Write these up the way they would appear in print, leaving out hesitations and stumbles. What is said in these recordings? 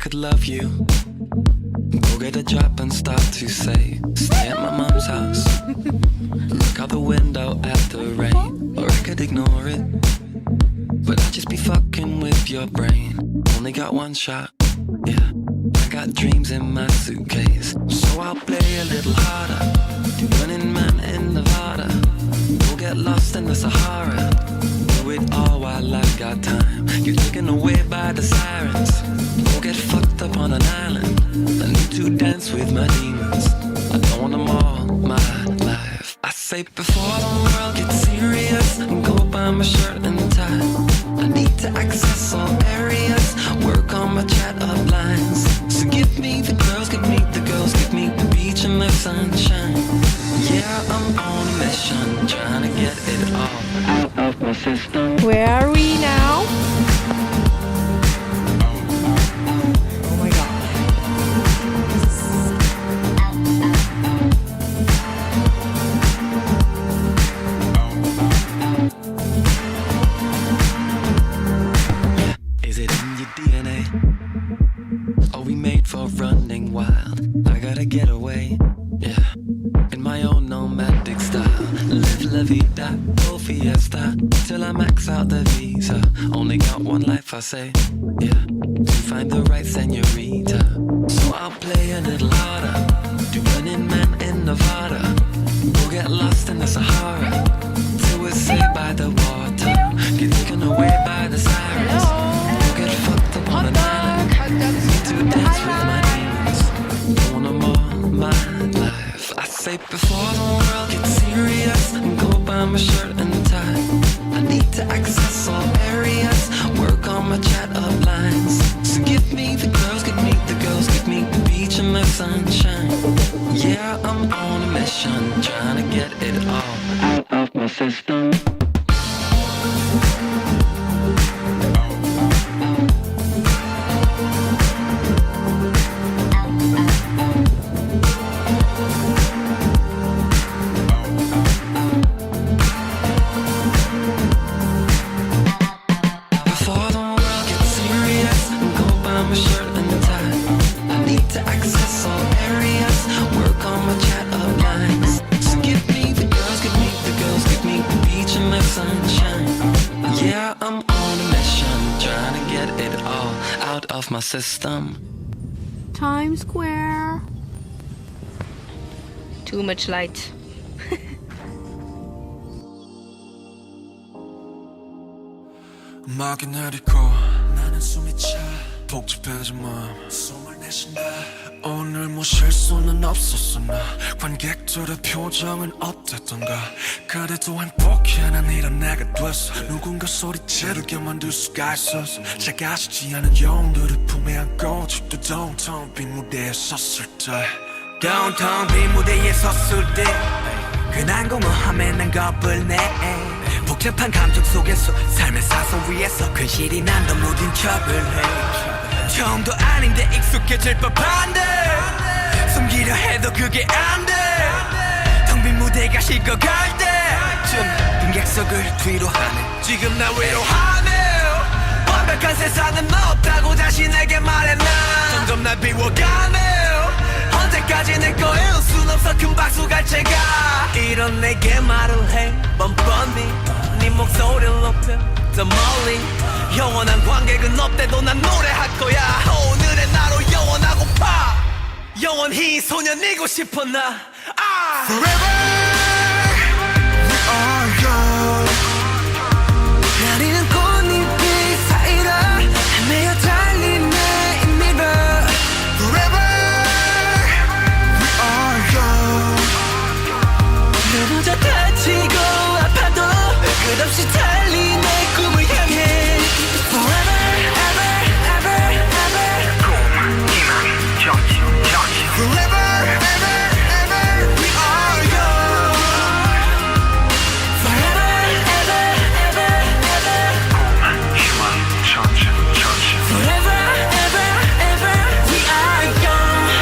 could love you. Go get a job and start to say, stay at my mom's house. Look out the window at the rain, or I could ignore it. But I'd just be fucking with your brain. Only got one shot, yeah. I got dreams in my suitcase, so I'll play a little harder. Running man in Nevada, go get lost in the Sahara. Do it all while I've got time. You're taken away by the sirens. Go get fucked up on an island. I need to dance with my demons. I don't want them all my life. I say before the world gets serious, go buy my shirt and tie. I need to access all areas, work on my chat up lines. So give me the girls, give me the girls, give me the beach and the sunshine. Yeah, I'm on a mission, trying to get it all out of my system. Where are we now? Oh my god. Is it in your DNA? Are we made for running wild? I gotta get away, yeah. In my own nomadic style, live la vida, go fiesta, till I max out the visa. Only got one life, I say, yeah, to find the right senorita. So I'll play a little harder, do Running Man in Nevada, go get lost in the Sahara, till we're saved by the water, get taken away by the sirens, go get fucked up on an island, need to dance with my demons, don't want them all my life. I say before the world gets serious, go buy my shirt and tie. I need to access all areas, work on my chat up lines. So give me the girls, give me the girls, give me the beach and the sunshine. Yeah, I'm on a mission, trying to get it all out of my system. My system. Times Square. Too much light. 음악이 내리고 나는 숨이 차 복잡해진 마음 숨을 내쉰다. 오늘 뭐 실수는 없었으나 관객들의 표정은 어땠던가. 그래도 행복해 난 이런 내가 됐어. 누군가 소리 지르게 만들 수가 있었어. 작아지지 않은 영웅들을 품에 안고 집도 downtown 빈 무대에 섰을 때 downtown 빈 무대에 섰을 때 그 난공허함에 난 겁을 내. 복잡한 감정 속에서 삶의 사선 위에서 근실이 난 더 무딘 척을 해. 처음도 아닌데 익숙해질 법한데 숨기려 해도 그게 안돼. 텅 빈 무대가 식어갈 때쯤 빈객석을 뒤로 하네. 지금 나 외로워하네. 완벽한 세상은 없다고 자신에게 말해. 난 점점 날 비워가네. 언제까지 내 거에 웃을 없어 큰 박수 갈 채가. 이런 내게 말을 해 뻔뻔히 네 목소리를 높여 더 멀리. 영원한 관객은 없대도 난 노래할 거야. 오늘의 나로 영원하고파. 영원히 소년이고 싶어 나. Forever we are young. 나리는 꽃잎이 사이로 헤매어 달리네 이 mirror. Forever we are young. 누구자 다치고 아파도 끝없이 달리네 꿈을 향해. Forever ever ever ever. Forever ever ever we are young. Forever ever ever ever. Forever ever ever we are young.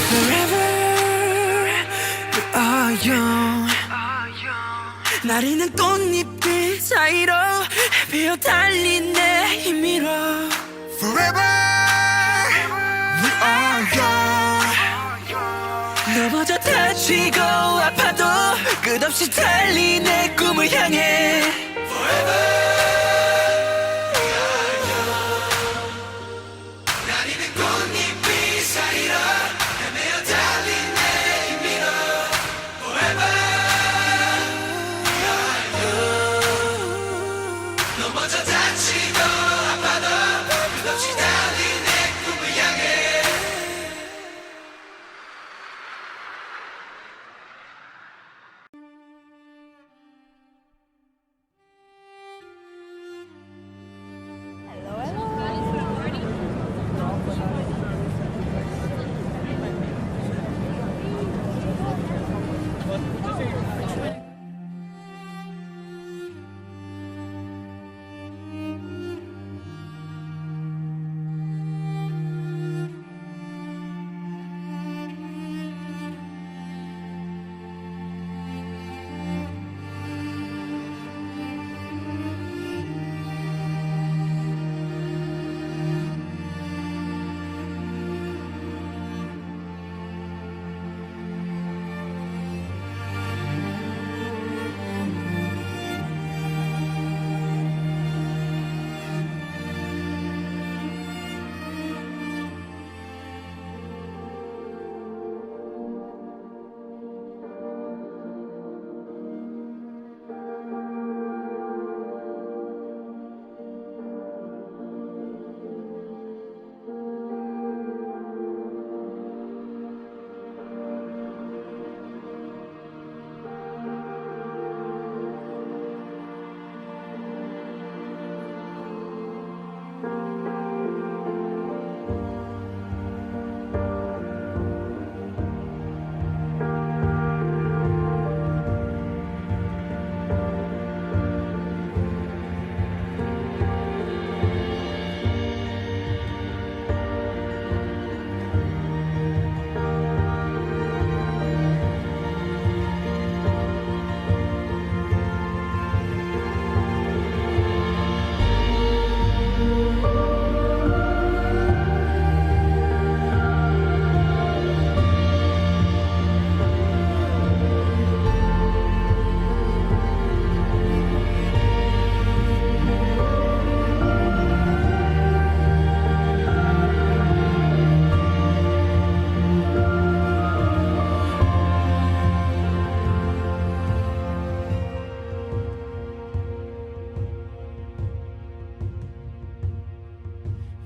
Forever we are young. 나리는 꽃잎들 사이로 헤매어 달린 내 힘이로. Forever we are young. 넘어져 다치고 아파도 끝없이 달리 내 꿈을 향해 Forever 나리는 꽃잎이 사이로 헤매어 달린 내 힘으로 Forever 넘어져 다치고 아파도 끝없이 달린 내 꿈을 향해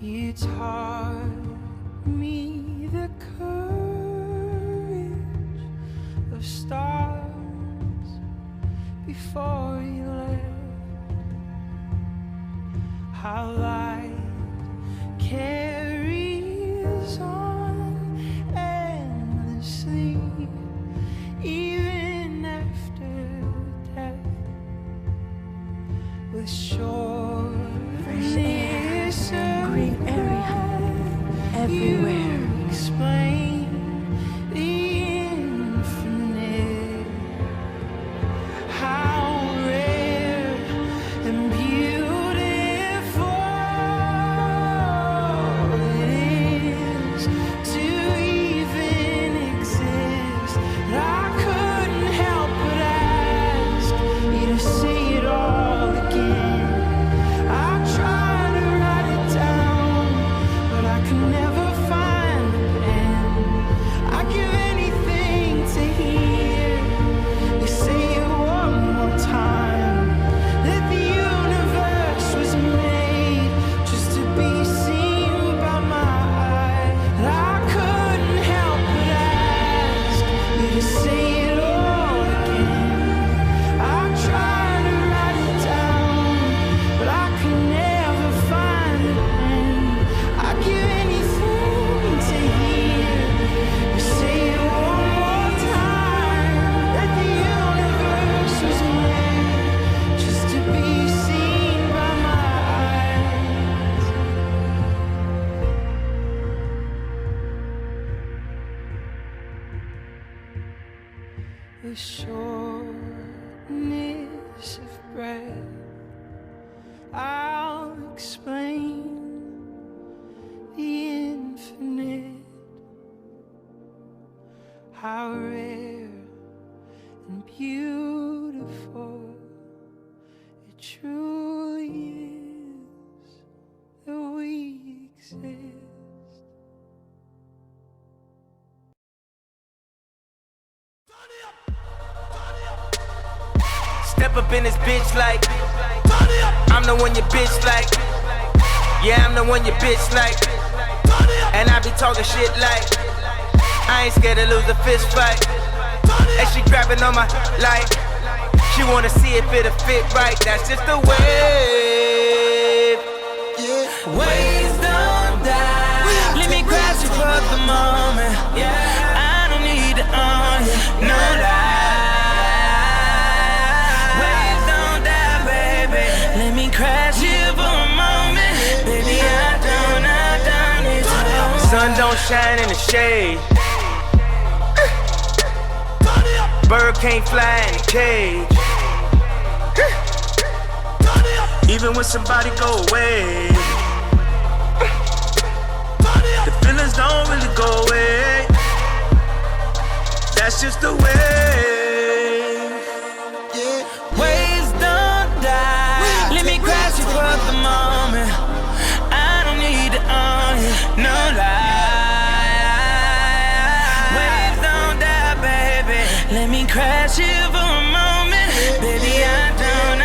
You taught me the courage of stars before you left. How light carries on endlessly, even after death, with shore Fresh air, green area, everywhere. You explain the infinite, how rare and beautiful it is to even exist. I couldn't help but ask you to say it all again. I tried to write it down, but I could never find the pen. I'd give anything to hear you say it one more time, that the universe was made just to be seen by my eye. And I couldn't help but ask you to say it all again. I tried to write it down, but I could never find the pen. I'd give anything to hear you say it one more time, that the universe was made just to be seen by my eyes. The shortness of breath, I'll explain truly is that we exist. Step up in this bitch like I'm the one your bitch like. Yeah, I'm the one your bitch like. And I be talking shit like I ain't scared to lose a fist fight. And she grabbing on my like she wanna see if it'll fit right. That's just the way. Waves don't die. Let me grab you for the moment. Yeah, I don't need to own you, no lie. Waves don't die, baby. Let me crash you for a moment. Baby, I don't need to. Sun don't shine in the shade. Bird can't fly in a cage. Even when somebody go away, the feelings don't really go away. That's just the way. Waves don't die. Let me grab you for the moment. I don't need to own you, no lie. Waves don't die, baby. Let me crash you for a moment. Baby, I don't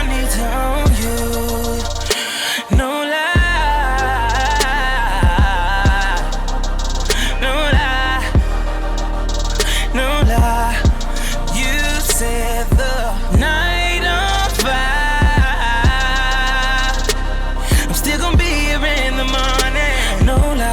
need to own you, no lie. No lie, no lie. You set the night on fire. I'm still gonna be here in the morning, no lie.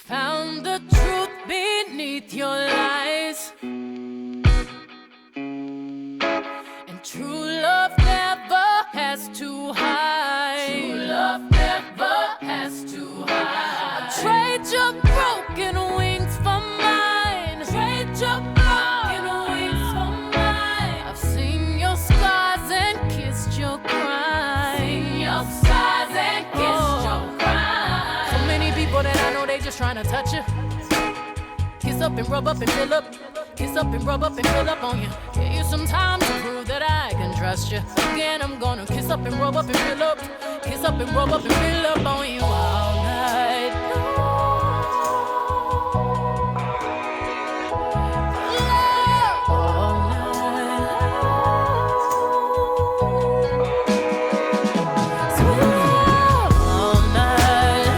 Found the truth beneath your lies, and true love never has to hide. True love never has to hide. I'll trade your broken wings for mine. Trade your broken wings for mine. I've seen your scars and kissed your cries. Seen your scars and kissed your cries. So many people that I know, they just trying to touch you. Kiss up and rub up and fill up. Kiss up and rub up and fill up on you. Give you some time to prove that I can trust you. Again, I'm gonna kiss up and rub up and fill up. Kiss up and rub up and fill up on you all night long. All night long. Sweet love all night long.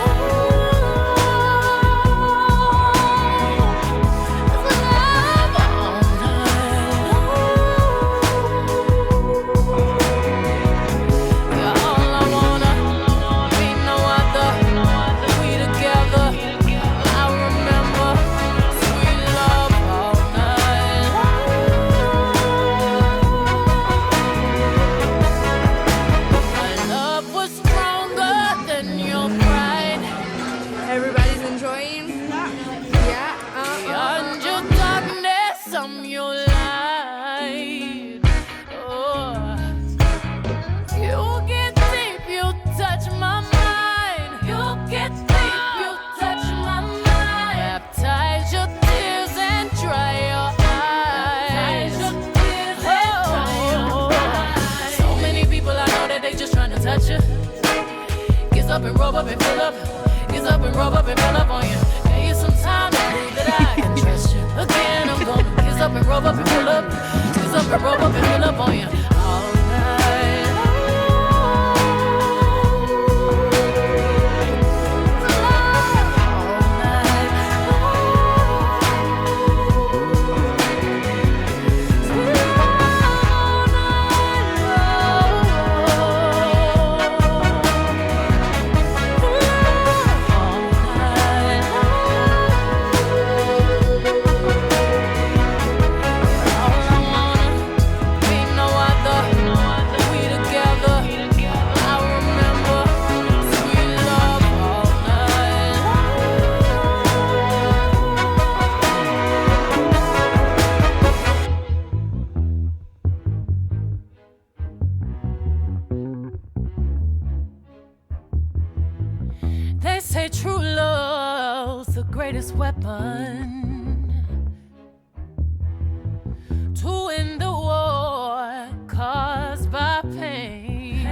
I'm your light. Oh, you get deep, you touch my mind. You get deep, you touch my mind. Baptize your tears and dry your eyes. So many people I know that they just trying to touch you. Gets up and rub up and fill up. Gets up and rub up and fill up on you. Gave you some time to prove that I can trust you. Again, I'm gonna kiss up and rub up and fill up. Kiss up and rub up and fill up on you all night long. They say true love's the greatest weapon to end the war caused by pain.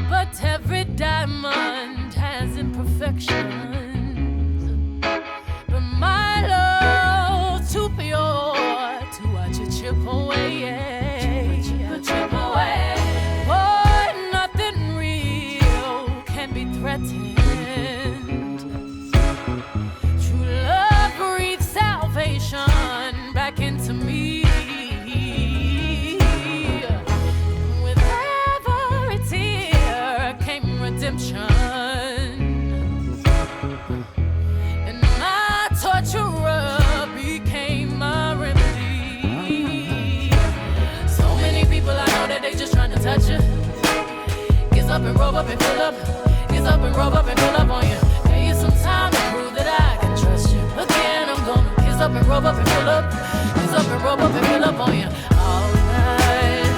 But every diamond has imperfections. But my love's too pure to watch it chip away. Chip away. True love breathes salvation back into me. With every tear came redemption, and my torturer became my remedy. So many people I know that they just trying to touch you. Gets up and rub up and fill up. Up and rub up and fill up on you. Gave you some time to prove that I can trust you. Again, I'm gonna kiss up and rub up and fill up. Kiss up and rub up and fill up on you all night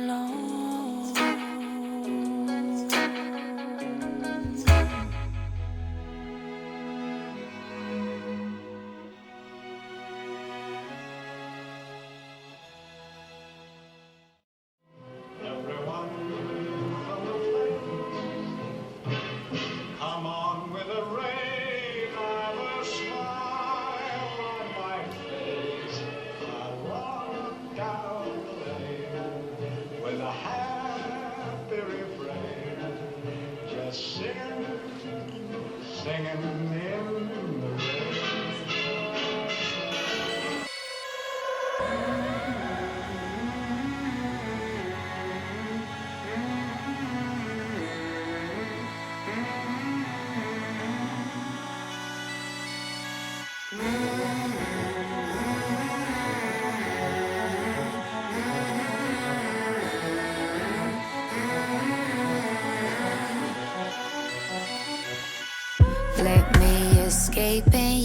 long. Let me escape in